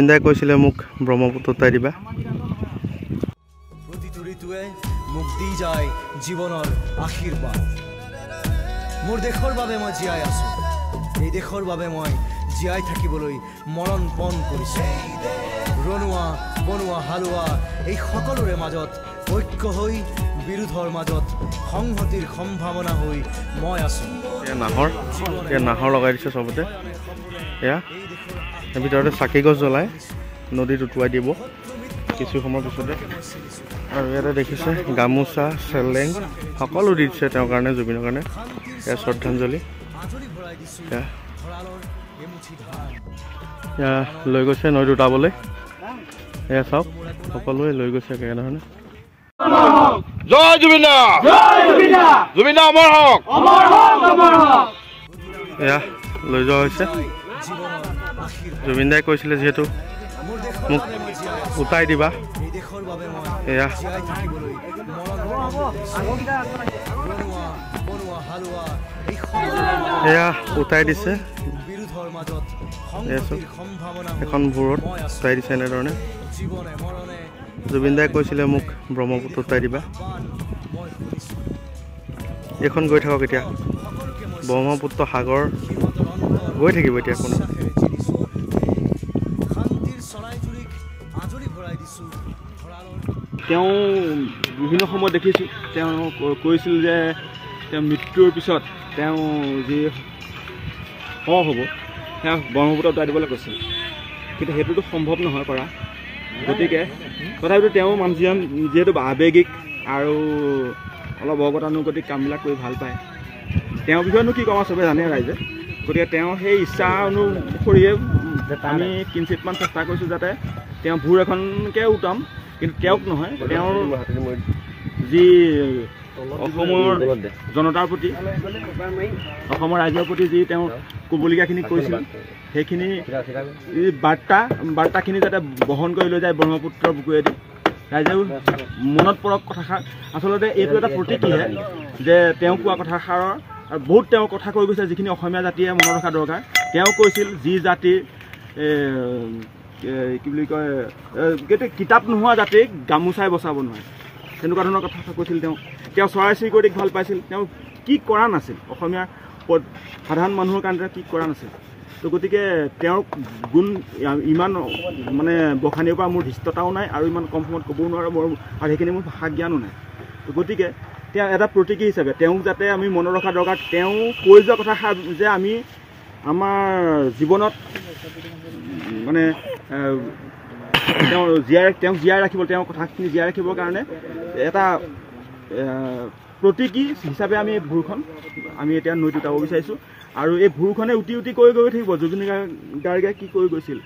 চিন্তাই কৈছিলে মোক ব্ৰহ্মপুত্ৰ উটাই দিবা প্ৰতিটো ঋতুৱে মোক দি যায় জীৱনৰ আশীৰ্বাদ মোৰ দেশৰ বাবে মই জীয়াই আছো এই দেশৰ বাবে মই জীয়াই থাকিবলৈ মৰণ পণ কৰিছো ৰণুৱা বনুৱা হালুৱা এই সকলোৰে মাজত ঐক্য হৈ বিৰোধৰ মাজত সংহতিৰ সম্ভাৱনা হৈ মই আছো নাহৰ লগাই দিছে চবতে এয়া এই ভিতৰতে চাকি গছ জ্বলাই নদীত উটুৱাই দিব কিছু সময়ৰ পিছতে আৰু ইয়াতে দেখিছে গামোচা চেলেং সকলো দি দিছে তেওঁৰ কাৰণে জুবিনৰ কাৰণে এয়া শ্ৰদ্ধাঞ্জলি লৈ গৈছে নদীত উটাবলৈ এয়া চাওক সকলোৱে লৈ গৈছে কেনেধৰণে জয় জুবিন দা জুবিন দা অমৰ হওক এয়া লৈ যোৱা হৈছে জুবিন দাই কৈছিলে যিহেতু মোক উটাই দিবা এয়া এয়া উটাই দিছে এখন ভূৰত উটাই দিছে এনেধৰণে জুবিন দাই কৈছিলে মোক ব্ৰহ্মপুত্ৰ উটাই দিবা এইখন গৈ থাকক এতিয়া ব্ৰহ্মপুত্ৰ সাগৰ গৈ থাকিব এতিয়া কোনো তেওঁ বিভিন্ন সময়ত দেখিছোঁ তেওঁ কৈছিল যে তেওঁ মৃত্যুৰ পিছত তেওঁ যি হ'ব সেয়া ব্ৰহ্মপুত্ৰ উটাই দিবলৈ কৈছিল কিন্তু সেইটোতো সম্ভৱ নহয় কৰা গতিকে তথাপিতো তেওঁ মানুহজন যিহেতু আৱেগিক আৰু অলপ অগতানুগতিক কামবিলাক কৰি ভাল পায় তেওঁৰ বিষয়েনো কি ক'ম চবে জানে ৰাইজে গতিকে তেওঁ সেই ইচ্ছা অনুসৰিয়ে আমি কিঞ্চিতমান চেষ্টা কৰিছোঁ যাতে তেওঁ ভূৰ এখনকে উটাম কিন্তু তেওঁক নহয় তেওঁৰ যি অসমৰ জনতাৰ প্ৰতি অসমৰ ৰাইজৰ প্ৰতি যি তেওঁ ক'বলগীয়াখিনি কৈছিল সেইখিনি বাৰ্তাখিনি যাতে বহন কৰি লৈ যায় ব্ৰহ্মপুত্ৰৰ বুকুৱেদি ৰাইজেও মনত পৰক কথাষাৰ আচলতে এইটো এটা প্ৰতীকীহে যে তেওঁ কোৱা কথাষাৰৰ আৰু বহুত তেওঁ কথা কৈ গৈছে যিখিনি অসমীয়া জাতিয়ে মনত ৰখা দৰকাৰ তেওঁ কৈছিল যি জাতিৰ কি বুলি কয় কিতাপ নোহোৱা জাতিক গামোচাই বচাব নোৱাৰে তেনেকুৱা ধৰণৰ কথা কৈছিল তেওঁ চৰাই চিৰিকটিক ভাল পাইছিল তেওঁ কি কৰা নাছিল অসমীয়াৰ সাধাৰণ মানুহৰ কাৰণে কি কৰা নাছিল তো গতিকে তেওঁৰ গুণ ইমান মানে বখানিৰ পৰা মোৰ ধৃষ্টতাও নাই আৰু ইমান কম সময়ত ক'বও নোৱাৰোঁ মোৰ আৰু সেইখিনি মোৰ ভাষা জ্ঞানো নাই তো গতিকে তেওঁ এটা প্ৰতীকী হিচাপে তেওঁক যাতে আমি মনত ৰখা দৰকাৰ তেওঁ কৈ যোৱা কথাষাৰ যে আমি আমাৰ জীৱনত মানে তেওঁক জীয়াই ৰাখিব তেওঁৰ কথাখিনি জীয়াই ৰাখিবৰ কাৰণে এটা প্ৰতীকী হিচাপে আমি এই ভূৰখন আমি এতিয়া নৈত উটাব বিচাৰিছোঁ আৰু এই ভূৰখনে উটি উটি কৈ গৈ থাকিব জুবিন গাৰ্গে কি কৈ গৈছিল